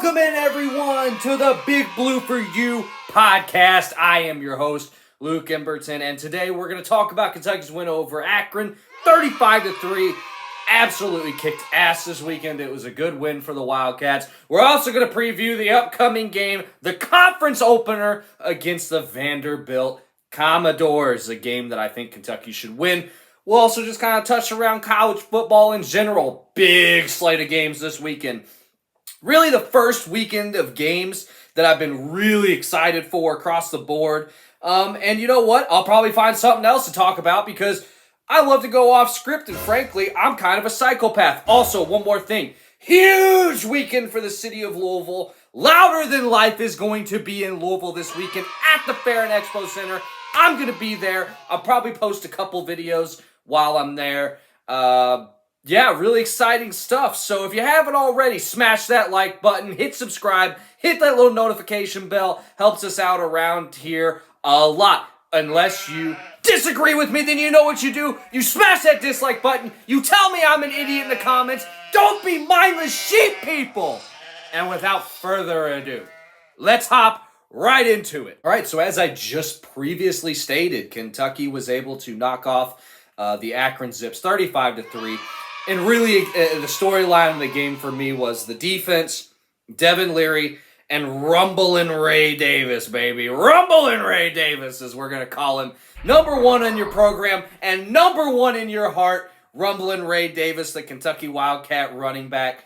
Welcome in, everyone, to the Big Blue for You podcast. I am your host, Luke Emberton, and today we're going to talk about Kentucky's win over Akron, 35-3. Absolutely kicked ass this weekend. It was a good win for the Wildcats. We're also going to preview the upcoming game, the conference opener against the Vanderbilt Commodores, a game that I think Kentucky should win. We'll also just kind of touch around college football in general. Big slate of games this weekend. Really the first weekend of games that I've been really excited for across the board. And you know what? I'll probably find something else to talk about because I love to go off script, and frankly, I'm kind of a psychopath. Also, one more thing. Huge weekend for the city of Louisville. Louder Than Life is going to be in Louisville this weekend at the Fair and Expo Center. I'm going to be there. I'll probably post a couple videos while I'm there. Yeah, really exciting stuff. So if you haven't already, smash that like button, hit subscribe, hit that little notification bell. Helps us out around here a lot. Unless you disagree with me, then you know what you do. You smash that dislike button. You tell me I'm an idiot in the comments. Don't be mindless sheep, people. And without further ado, let's hop right into it. All right, so as I just previously stated, Kentucky was able to knock off the Akron ZIPS 35-3. And really, the storyline of the game for me was the defense, Devin Leary, and Rumblin' Ray Davis, baby. Rumblin' Ray Davis, as we're going to call him. Number one in your program and number one in your heart, Rumblin' Ray Davis, the Kentucky Wildcat running back.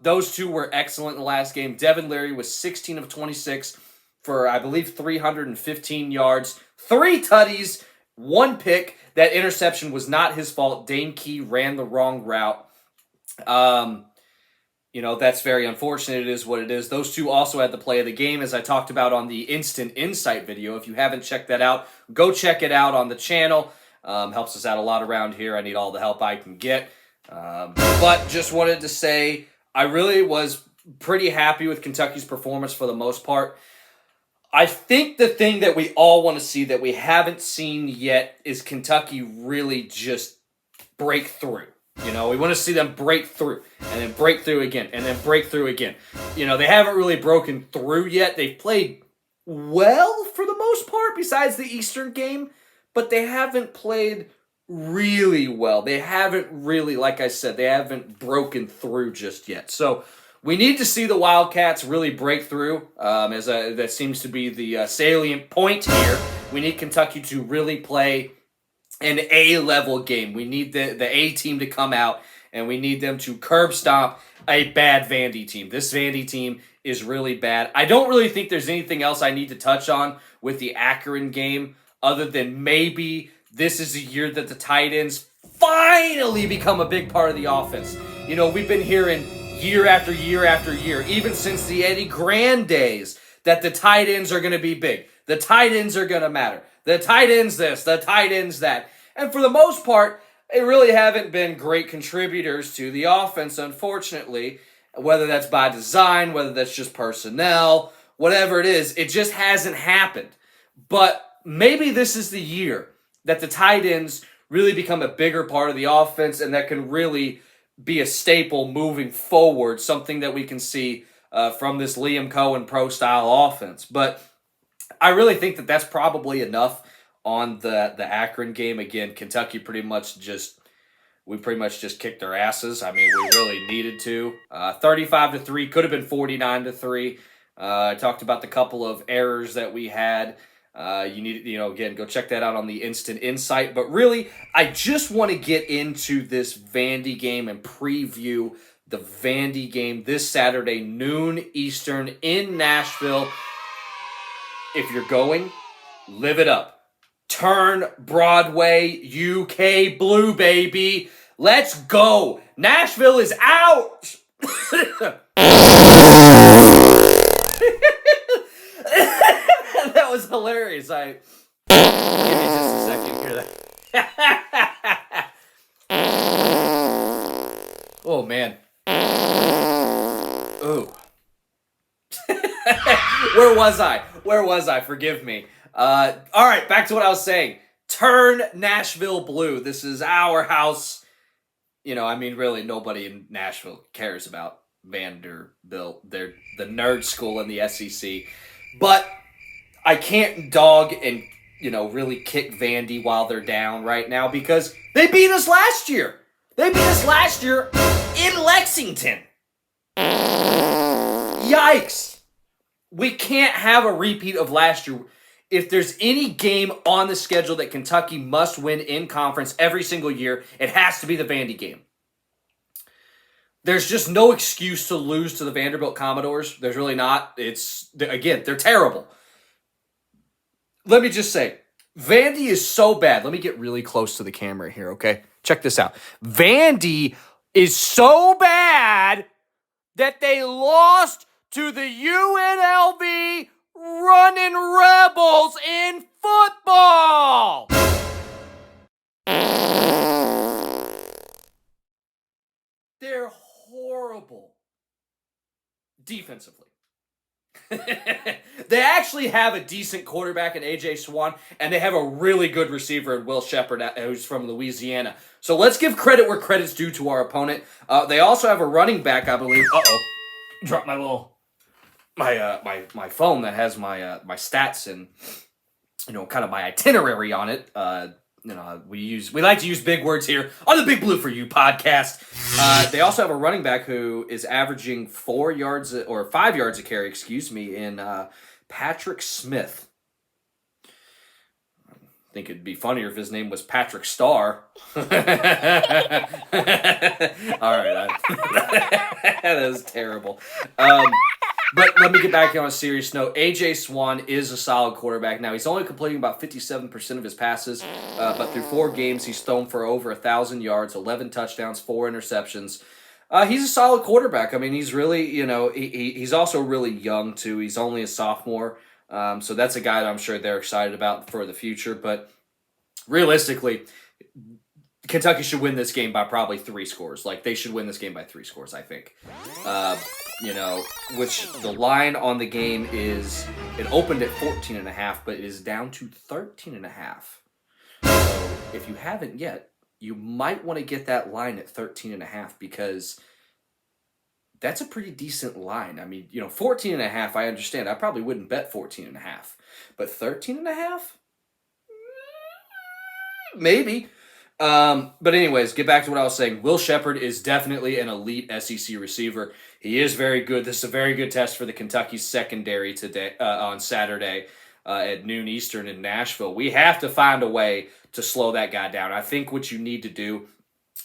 Those two were excellent in the last game. Devin Leary was 16 of 26 for, I believe, 315 yards, 3 tutties, 1 pick. That interception was not his fault. Dane Key ran the wrong route. That's very unfortunate. It is what it is. Those two also had the play of the game, as I talked about on the Instant Insight video. If you haven't checked that out, go check it out on the channel. Helps us out a lot around here. I need all the help I can get. But just wanted to say, I really was pretty happy with Kentucky's performance for the most part. I think the thing that we all want to see that we haven't seen yet is Kentucky really just break through. We want to see them break through, and then break through again, and then break through again. They haven't really broken through yet. They've played well for the most part, besides the Eastern game, but they haven't played really well. They haven't really, like I said, they haven't broken through just yet. So we need to see the Wildcats really break through, that seems to be the salient point here. We need Kentucky to really play an A-level game. We need the A team to come out, and we need them to curb stomp a bad Vandy team. This Vandy team is really bad. I don't really think there's anything else I need to touch on with the Akron game, other than maybe this is a year that the tight ends finally become a big part of the offense. We've been hearing year after year after year, even since the Eddie Grand days, that the tight ends are going to be big. The tight ends are going to matter. The tight ends this, the tight ends that. And for the most part, they really haven't been great contributors to the offense, unfortunately. Whether that's by design, whether that's just personnel, whatever it is, it just hasn't happened. But maybe this is the year that the tight ends really become a bigger part of the offense, and that can really be a staple moving forward, something that we can see from this Liam Cohen pro-style offense. But I really think that that's probably enough on the Akron game. Again, Kentucky pretty much just kicked their asses. I mean, we really needed to. 35-3, could have been 49-3. I talked about the couple of errors that we had. Again, go check that out on the Instant Insight. But really, I just want to get into this Vandy game and preview the Vandy game this Saturday, noon Eastern in Nashville. If you're going, live it up. Turn Broadway, UK blue, baby. Let's go. Nashville is out. That was hilarious. Give me just a second here. Oh, man. Ooh. Where was I? Forgive me. All right, back to what I was saying. Turn Nashville blue. This is our house. Really, nobody in Nashville cares about Vanderbilt. They're the nerd school in the SEC. But I can't dog and, really kick Vandy while they're down right now because they beat us last year. They beat us last year in Lexington. Yikes. We can't have a repeat of last year. If there's any game on the schedule that Kentucky must win in conference every single year, it has to be the Vandy game. There's just no excuse to lose to the Vanderbilt Commodores. There's really not. They're terrible. Let me just say, Vandy is so bad. Let me get really close to the camera here, okay? Check this out. Vandy is so bad that they lost to the UNLV Running Rebels in football. They're horrible defensively. They actually have a decent quarterback in A.J. Swan, and they have a really good receiver in Will Shepherd, who's from Louisiana. So let's give credit where credit's due to our opponent. They also have a running back, I believe. Dropped my my phone that has my stats and kind of my itinerary on it. We like to use big words here on the Big Blue for You podcast. They also have a running back who is averaging 5 yards a carry, in Patrick Smith. I think it'd be funnier if his name was Patrick Starr. All right, that is terrible. But let me get back on a serious note. A.J. Swan is a solid quarterback. Now, he's only completing about 57% of his passes, but through 4 games, he's thrown for over 1,000 yards, 11 touchdowns, 4 interceptions. He's a solid quarterback. I mean, he's really, he's also really young, too. He's only a sophomore, so that's a guy that I'm sure they're excited about for the future. But realistically, Kentucky should win this game by probably 3 scores. Like, they should win this game by 3 scores, I think. Which the line on the game is, it opened at 14.5, but it is down to 13.5. So if you haven't yet, you might want to get that line at 13.5 because that's a pretty decent line. I mean, 14.5, I understand. I probably wouldn't bet 14.5, but 13.5? Maybe. But anyways, get back to what I was saying. Will Shepherd is definitely an elite SEC receiver. He is very good. This is a very good test for the Kentucky secondary today on Saturday at noon Eastern in Nashville. We have to find a way to slow that guy down. I think what you need to do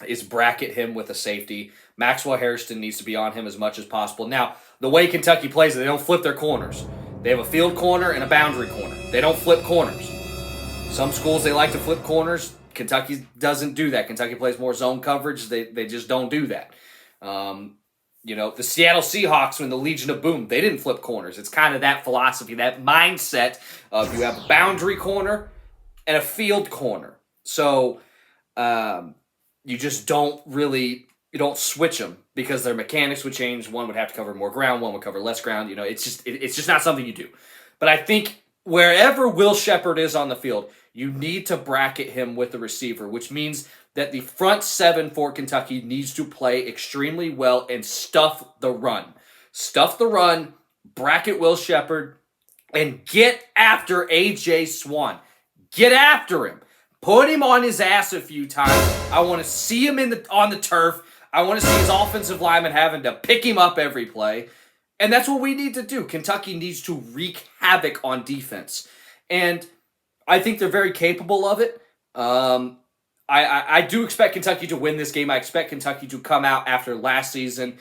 is bracket him with a safety. Maxwell Hairston needs to be on him as much as possible. Now, the way Kentucky plays, they don't flip their corners. They have a field corner and a boundary corner. They don't flip corners. Some schools, they like to flip corners. Kentucky doesn't do that. Kentucky plays more zone coverage. They just don't do that. The Seattle Seahawks and the Legion of Boom, they didn't flip corners. It's kind of that philosophy, that mindset of you have a boundary corner and a field corner. So you just don't switch them because their mechanics would change. One would have to cover more ground, one would cover less ground. It's just not something you do. But I think wherever Will Shepherd is on the field, you need to bracket him with the receiver, which means that the front 7 for Kentucky needs to play extremely well and stuff the run. Stuff the run, bracket Will Shepherd, and get after A.J. Swan. Get after him. Put him on his ass a few times. I want to see him on the turf. I want to see his offensive lineman having to pick him up every play. And that's what we need to do. Kentucky needs to wreak havoc on defense. And I think they're very capable of it. I do expect Kentucky to win this game. I expect Kentucky to come out after last season's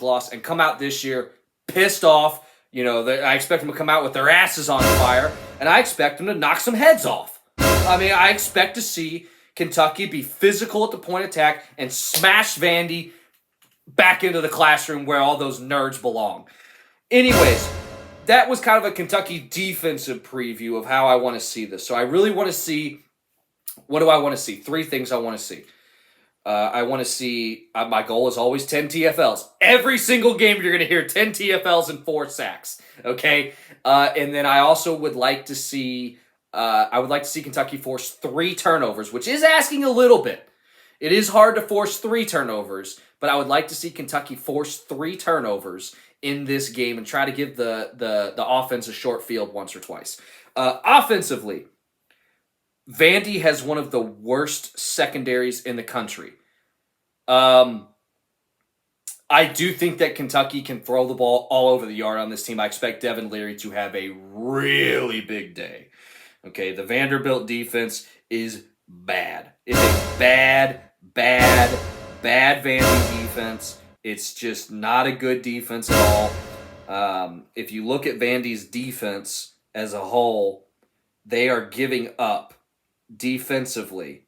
loss, and come out this year pissed off. I expect them to come out with their asses on fire, and I expect them to knock some heads off. I mean, I expect to see Kentucky be physical at the point of attack and smash Vandy back into the classroom where all those nerds belong. Anyways, that was kind of a Kentucky defensive preview of how I want to see this. So I really want to see, what do I want to see? 3 things I want to see. I want to see, my goal is always 10 TFLs. Every single game you're going to hear 10 TFLs and 4 sacks, okay? And then I also would like to see, Kentucky force 3 turnovers, which is asking a little bit. It is hard to force 3 turnovers, but I would like to see Kentucky force 3 turnovers in this game and try to give the offense a short field once or twice. Offensively, Vandy has one of the worst secondaries in the country. I do think that Kentucky can throw the ball all over the yard on this team. I expect Devin Leary to have a really big day. Okay, the Vanderbilt defense is bad. It's a bad Vandy defense. It's just not a good defense at all. If you look at Vandy's defense as a whole, they are giving up defensively.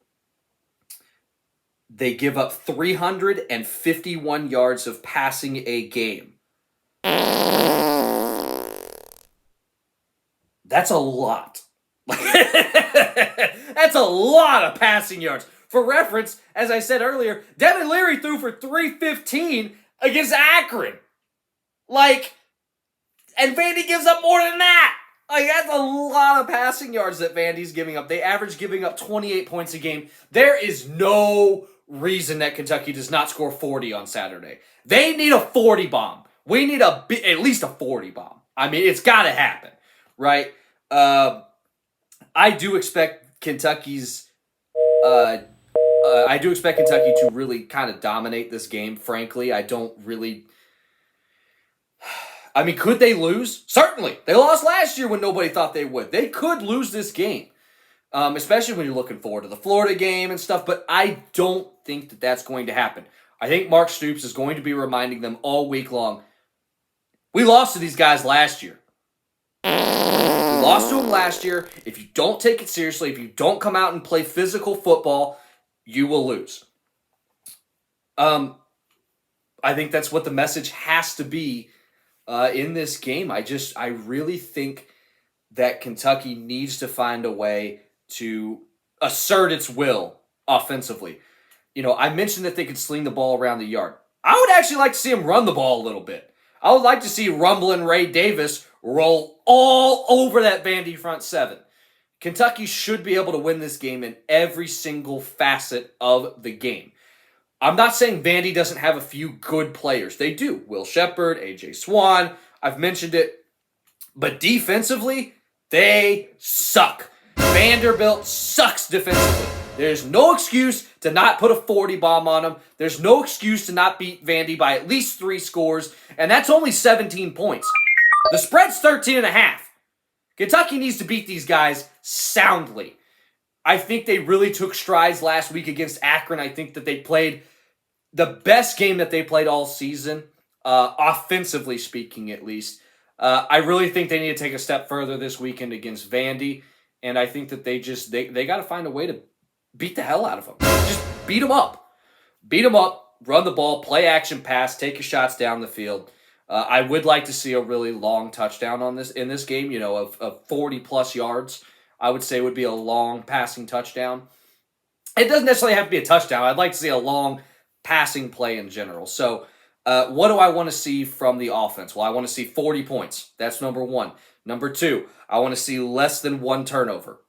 They give up 351 yards of passing a game. That's a lot. That's a lot of passing yards. For reference, as I said earlier, Devin Leary threw for 315 against Akron. And Vandy gives up more than that. That's a lot of passing yards that Vandy's giving up. They average giving up 28 points a game. There is no reason that Kentucky does not score 40 on Saturday. They need a 40 bomb. We need at least a 40 bomb. I mean, it's got to happen, right? I do expect Kentucky to really kind of dominate this game, frankly. Could they lose? Certainly. They lost last year when nobody thought they would. They could lose this game, especially when you're looking forward to the Florida game and stuff, but I don't think that that's going to happen. I think Mark Stoops is going to be reminding them all week long, we lost to these guys last year. We lost to them last year. If you don't take it seriously, if you don't come out and play physical football, you will lose. I think that's what the message has to be in this game. I really think that Kentucky needs to find a way to assert its will offensively. I mentioned that they could sling the ball around the yard. I would actually like to see them run the ball a little bit. I would like to see Rumbling Ray Davis roll all over that Vandy front seven. Kentucky should be able to win this game in every single facet of the game. I'm not saying Vandy doesn't have a few good players. They do. Will Shepard, A.J. Swan, I've mentioned it. But defensively, they suck. Vanderbilt sucks defensively. There's no excuse to not put a 40 bomb on them. There's no excuse to not beat Vandy by at least 3 scores. And that's only 17 points. The spread's 13.5. Kentucky needs to beat these guys soundly. I think they really took strides last week against Akron. I think that they played the best game that they played all season, offensively speaking at least. I really think they need to take a step further this weekend against Vandy, and I think that they got to find a way to beat the hell out of them. Just beat them up. Beat them up, run the ball, play action pass, take your shots down the field. I would like to see a really long touchdown in this game, of 40-plus yards. I would say would be a long passing touchdown. It doesn't necessarily have to be a touchdown. I'd like to see a long passing play in general. So what do I want to see from the offense? Well, I want to see 40 points. That's number 1. Number 2, I want to see less than 1 turnover.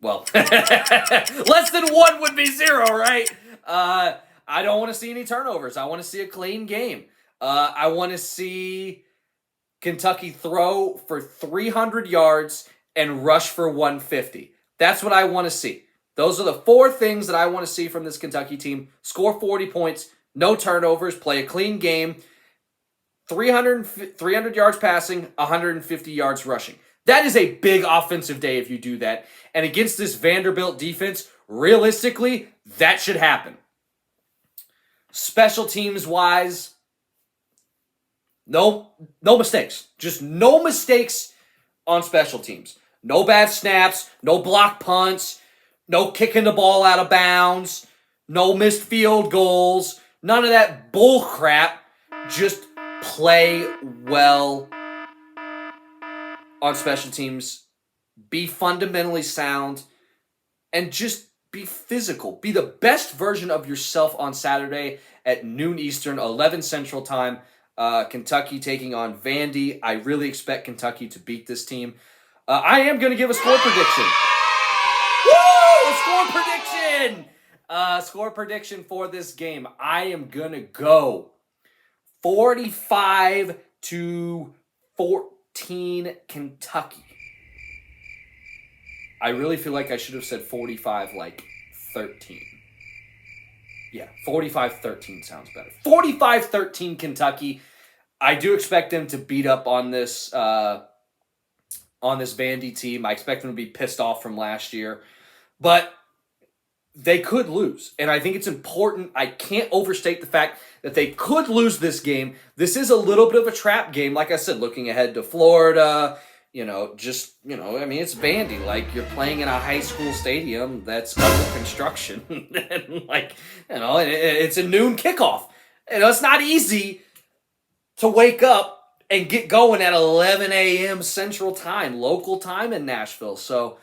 Well, less than 1 would be 0, right? I don't want to see any turnovers. I want to see a clean game. I want to see Kentucky throw for 300 yards and rush for 150. That's what I want to see. Those are the 4 things that I want to see from this Kentucky team. Score 40 points, no turnovers, play a clean game, 300 yards passing, 150 yards rushing. That is a big offensive day if you do that. And against this Vanderbilt defense, realistically, that should happen. Special teams wise, no mistakes. Just no mistakes on special teams. No bad snaps, no block punts, no kicking the ball out of bounds, no missed field goals, none of that bull crap. Just play well on special teams, be fundamentally sound, and just be physical. Be the best version of yourself on Saturday at noon Eastern, 11 Central Time. Kentucky taking on Vandy. I really expect Kentucky to beat this team. I am going to give a score prediction. Woo! A score prediction! Score prediction for this game. I am going to go 45-14 Kentucky. I really feel like I should have said 45-13. Yeah, 45-13 sounds better. 45-13 Kentucky. I do expect them to beat up on this Vandy team. I expect them to be pissed off from last year. But they could lose. And I think it's important. I can't overstate the fact that they could lose this game. This is a little bit of a trap game. Like I said, looking ahead to Florida, I mean, it's Vandy. Like, you're playing in a high school stadium that's under construction. And, it's a noon kickoff. It's not easy to wake up and get going at 11 a.m. Central Time, local time in Nashville. So,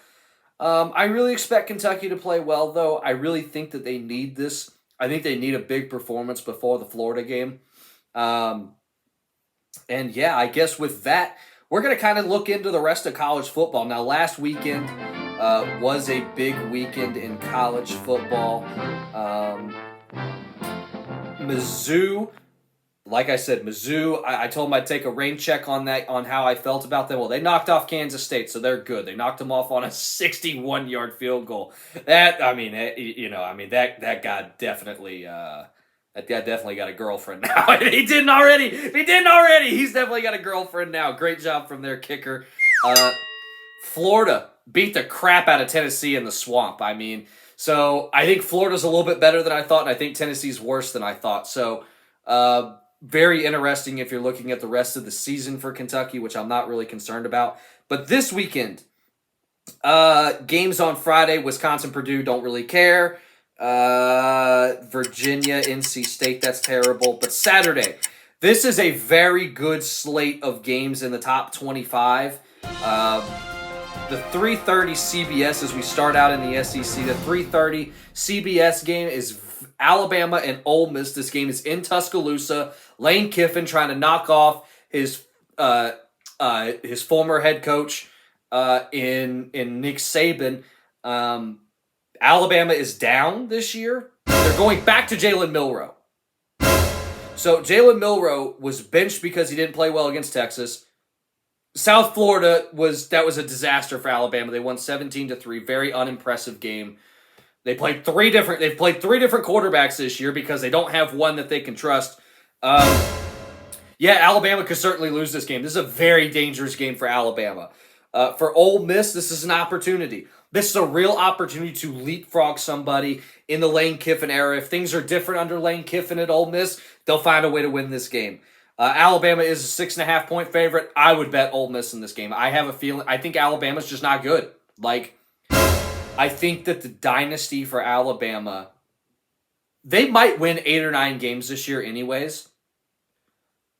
I really expect Kentucky to play well, though. I really think that they need this. I think they need a big performance before the Florida game. I guess with that, we're going to kind of look into the rest of college football. Now, last weekend was a big weekend in college football. Mizzou, like I said, I told them I'd take a rain check on that, on how I felt about them. Well, they knocked off Kansas State, so they're good. They knocked them off on a 61-yard field goal. That guy definitely... That guy definitely got a girlfriend now. If he didn't already, he's definitely got a girlfriend now. Great job from their kicker. Florida beat the crap out of Tennessee in the swamp. So I think Florida's a little bit better than I thought, and I think Tennessee's worse than I thought. So very interesting if you're looking at the rest of the season for Kentucky, which I'm not really concerned about. But this weekend, games on Friday, Wisconsin, Purdue, don't really care. Virginia, NC State, that's terrible. But Saturday, this is a very good slate of games in the top 25. The 3:30 CBS, as we start out in the SEC, the 3:30 CBS game is Alabama and Ole Miss. This game is in Tuscaloosa. Lane Kiffin trying to knock off his former head coach in Nick Saban. Alabama is down this year. They're going back to Jalen Milroe. So Jalen Milroe was benched because he didn't play well against Texas. South Florida was a disaster for Alabama. They won 17-3. Very unimpressive game. They've played three different quarterbacks this year because they don't have one that they can trust. Alabama could certainly lose this game. This is a very dangerous game for Alabama. For Ole Miss, this is an opportunity. This is a real opportunity to leapfrog somebody in the Lane Kiffin era. If things are different under Lane Kiffin at Ole Miss, they'll find a way to win this game. Alabama is a 6.5-point favorite. I would bet Ole Miss in this game. I have a feeling. I think Alabama's just not good. I think that the dynasty for Alabama, they might win 8 or 9 games this year anyways.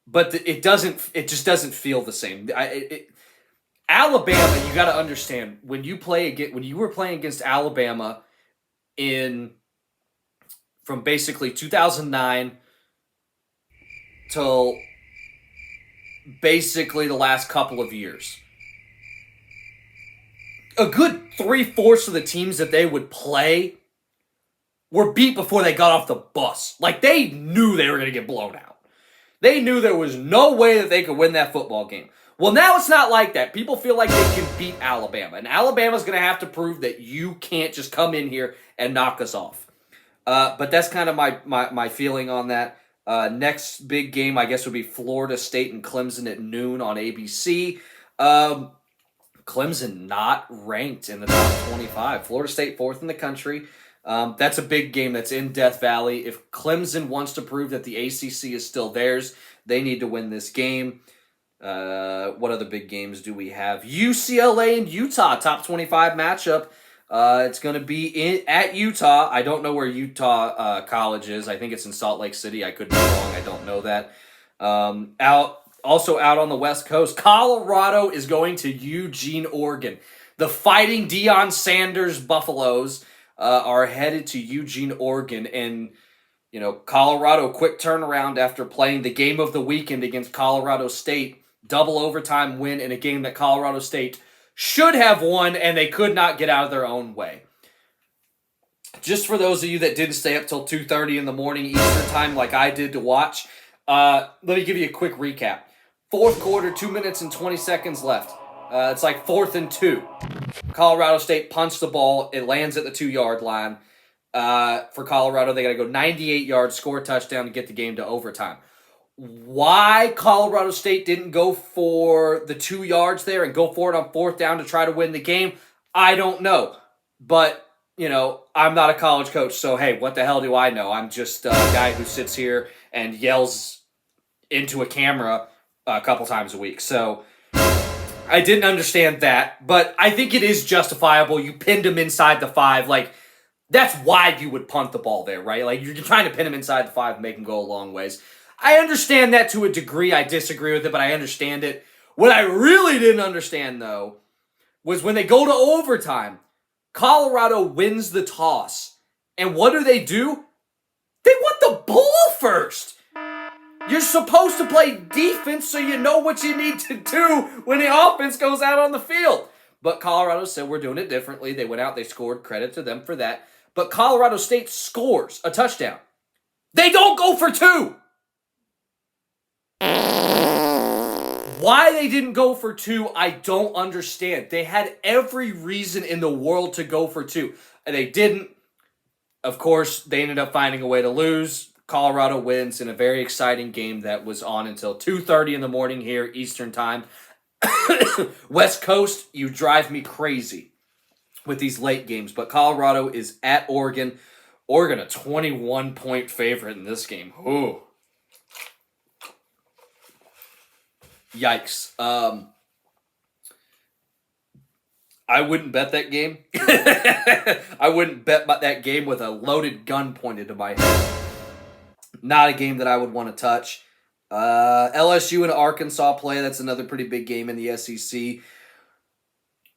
But it just doesn't feel the same. Alabama, you got to understand, when you were playing against Alabama from basically 2009 till basically the last couple of years, a good 3/4 of the teams that they would play were beat before they got off the bus. They knew they were going to get blown out. They knew there was no way that they could win that football game. Well, now it's not like that. People feel like they can beat Alabama. And Alabama's going to have to prove that you can't just come in here and knock us off. But that's kind of my feeling on that. Next big game, I guess, would be Florida State and Clemson at noon on ABC. Clemson not ranked in the top 25. Florida State 4th in the country. That's a big game that's in Death Valley. If Clemson wants to prove that the ACC is still theirs, they need to win this game. What other big games do we have? UCLA and Utah, top 25 matchup. It's going to be at Utah. I don't know where Utah College is. I think it's in Salt Lake City. I could be wrong. I don't know that. Also out on the West Coast, Colorado is going to Eugene, Oregon. The Fighting Deion Sanders Buffaloes are headed to Eugene, Oregon. And, Colorado, quick turnaround after playing the game of the weekend against Colorado State. Double overtime win in a game that Colorado State should have won, and they could not get out of their own way. just for those of you that didn't stay up till 2:30 in the morning Eastern time like I did to watch, let me give you a quick recap. Fourth quarter, 2 minutes and 20 seconds left. It's like 4th and 2. Colorado State punched the ball. It lands at the 2-yard line. For Colorado, they got to go 98 yards, score a touchdown to get the game to overtime. Why Colorado State didn't go for the 2 yards there and go for it on 4th down to try to win the game, I don't know. But, I'm not a college coach, so hey, what the hell do I know? I'm just a guy who sits here and yells into a camera a couple times a week. So I didn't understand that, but I think it is justifiable. You pinned him inside the 5. Like, that's why you would punt the ball there, right? Like, you're trying to pin him inside the 5 and make him go a long ways. I understand that to a degree. I disagree with it, but I understand it. What I really didn't understand, though, was when they go to overtime, Colorado wins the toss. And what do? They want the ball first. You're supposed to play defense so you know what you need to do when the offense goes out on the field. But Colorado said we're doing it differently. They went out, they scored. Credit to them for that. But Colorado State scores a touchdown. They don't go for 2. Why they didn't go for 2, I don't understand. They had every reason in the world to go for 2. And they didn't. Of course, they ended up finding a way to lose. Colorado wins in a very exciting game that was on until 2:30 in the morning here, Eastern time. West Coast, you drive me crazy with these late games. But Colorado is at Oregon. Oregon, a 21-point favorite in this game. Ooh. Yikes. I wouldn't bet that game. I wouldn't bet that game with a loaded gun pointed to my head. Not a game that I would want to touch. LSU and Arkansas play. That's another pretty big game in the SEC.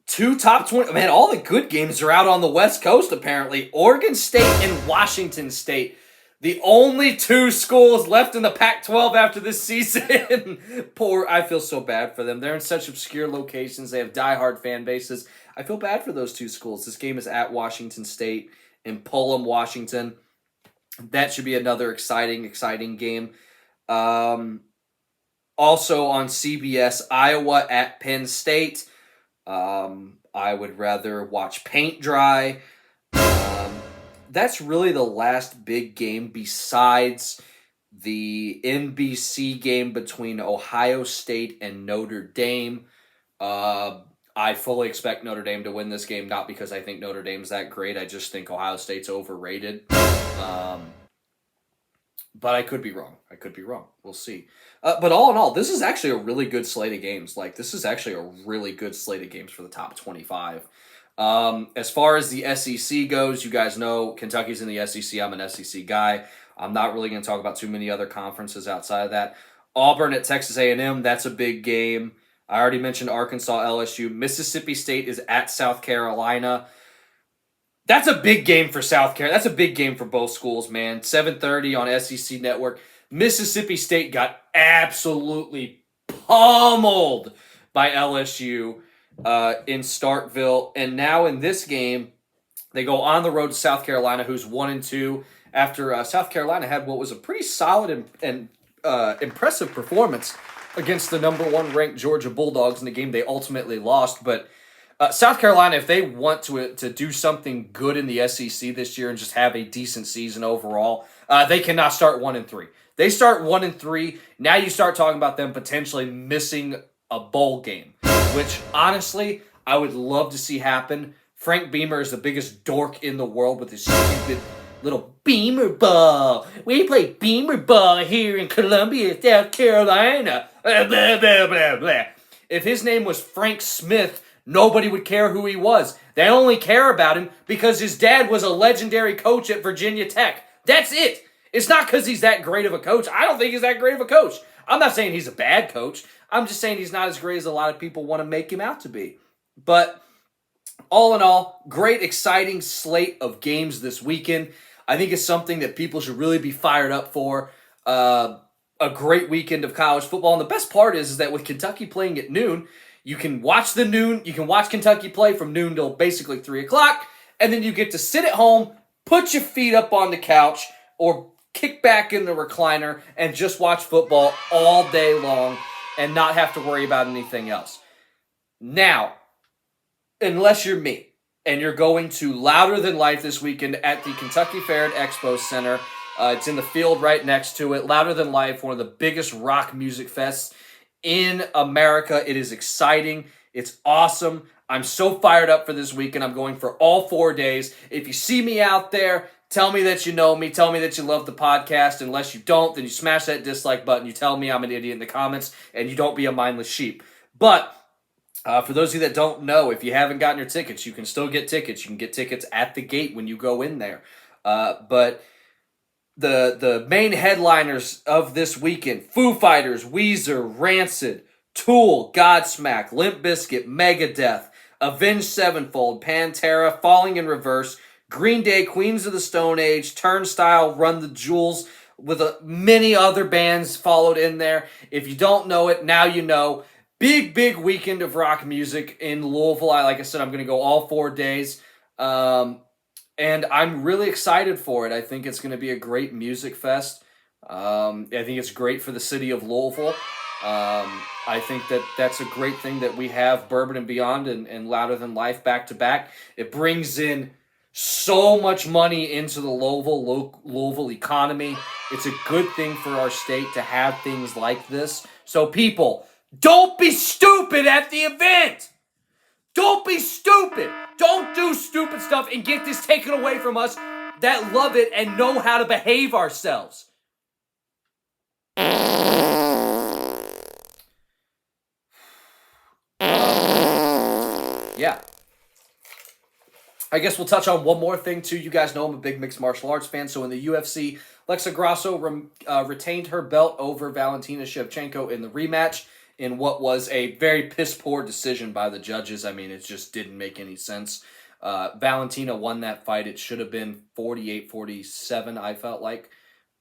2 top 20. Man, all the good games are out on the West Coast, apparently. Oregon State and Washington State. The only 2 schools left in the Pac-12 after this season. I feel so bad for them. They're in such obscure locations. They have diehard fan bases. I feel bad for those 2 schools. This game is at Washington State in Pullman, Washington. That should be another exciting game. Also on CBS, Iowa at Penn State. I would rather watch paint dry. That's really the last big game besides the NBC game between Ohio State and Notre Dame. I fully expect Notre Dame to win this game, not because I think Notre Dame's that great. I just think Ohio State's overrated. But I could be wrong. We'll see. But all in all, this is actually a really good slate of games. This is actually a really good slate of games for the top 25. As far as the SEC goes, you guys know Kentucky's in the SEC. I'm an SEC guy. I'm not really going to talk about too many other conferences outside of that. Auburn at Texas A&M, that's a big game. I already mentioned Arkansas, LSU. Mississippi State is at South Carolina. That's a big game for South Carolina. That's a big game for both schools, man. 7:30 on SEC Network. Mississippi State got absolutely pummeled by LSU in Starkville. And now in this game, they go on the road to South Carolina, who's 1-2, after South Carolina had what was a pretty solid and impressive performance against the number 1 ranked Georgia Bulldogs in the game they ultimately lost. But South Carolina, if they want to do something good in the SEC this year and just have a decent season overall, they cannot start 1-3. They start 1-3. Now you start talking about them potentially missing a bowl game, which honestly I would love to see happen. Frank Beamer is the biggest dork in the world with his stupid little Beamer ball. We play Beamer ball here in Columbia, South Carolina. Blah, blah, blah, blah. If his name was Frank Smith, nobody would care who he was. They only care about him because his dad was a legendary coach at Virginia Tech. That's it. It's not because he's that great of a coach. I don't think he's that great of a coach. I'm not saying he's a bad coach. I'm just saying he's not as great as a lot of people want to make him out to be. But all in all, great, exciting slate of games this weekend. I think it's something that people should really be fired up for. A great weekend of college football. And the best part is that with Kentucky playing at noon, you can watch Kentucky play from noon till basically 3 o'clock, and then you get to sit at home put your feet up on the couch or kick back in the recliner and just watch football all day long and not have to worry about anything else. Now, unless you're me and you're going to Louder Than Life this weekend at the Kentucky Fair and Expo Center. It's in the field right next to it. Louder Than Life, one of the biggest rock music fests in America. It is exciting. It's awesome. I'm so fired up for this weekend. I'm going for all 4 days. If you see me out there, tell me that you know me. Tell me that you love the podcast. Unless you don't, then you smash that dislike button. You tell me I'm an idiot in the comments, and you don't be a mindless sheep. But for those of you that don't know, if you haven't gotten your tickets, you can still get tickets. You can get tickets at the gate when you go in there. But the main headliners of this weekend: Foo Fighters, Weezer, Rancid, Tool, Godsmack, Limp Bizkit, Megadeth, Avenged Sevenfold, Pantera, Falling in Reverse, Green Day, Queens of the Stone Age, Turnstile, Run the Jewels, with many other bands followed in there. If you don't know it, now you know. Big weekend of rock music in Louisville. Like I said, I'm going to go all 4 days. And I'm really excited for it. I think it's going to be a great music fest. I think it's great for the city of Louisville. I think that's a great thing that we have Bourbon and Beyond and Louder Than Life back to back. It brings in so much money into the Louisville economy. It's a good thing for our state to have things like this. So people, don't be stupid at the event. Don't be stupid. Don't do stupid stuff and get this taken away from us that love it and know how to behave ourselves. Yeah. I guess we'll touch on one more thing, too. You guys know I'm a big mixed martial arts fan. So in the UFC, Alexa Grasso retained her belt over Valentina Shevchenko in the rematch in what was a very piss-poor decision by the judges. I mean, it just didn't make any sense. Valentina won that fight. It should have been 48-47, I felt like,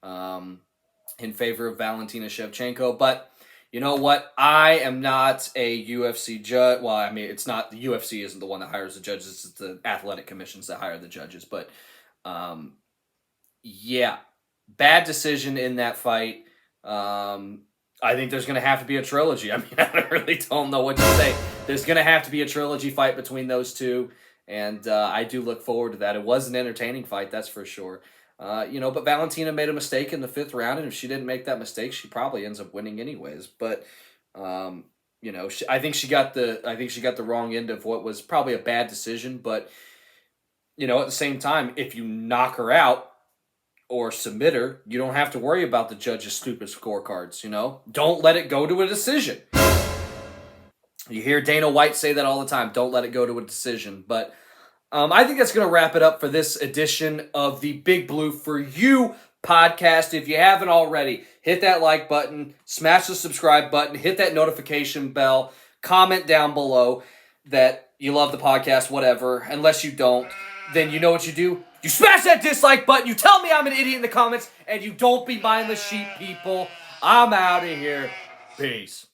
in favor of Valentina Shevchenko. But you know what? I am not a UFC judge. Well, I mean, it's not, the UFC isn't the one that hires the judges. It's the athletic commissions that hire the judges. But, yeah, bad decision in that fight. I think there's going to have to be a trilogy. I mean, I really don't know what to say. There's going to have to be a trilogy fight between those two. And I do look forward to that. It was an entertaining fight, that's for sure. But Valentina made a mistake in the 5th round, and if she didn't make that mistake, she probably ends up winning anyways. But I think she got the wrong end of what was probably a bad decision. But at the same time, if you knock her out or submit her, you don't have to worry about the judge's stupid scorecards. Don't let it go to a decision. You hear Dana White say that all the time. Don't let it go to a decision. But I think that's going to wrap it up for this edition of the Big Blue For You podcast. If you haven't already, hit that like button, smash the subscribe button, hit that notification bell, comment down below that you love the podcast, whatever. Unless you don't, then you know what you do. You smash that dislike button, you tell me I'm an idiot in the comments, and you don't be mindless sheep, people. I'm out of here. Peace.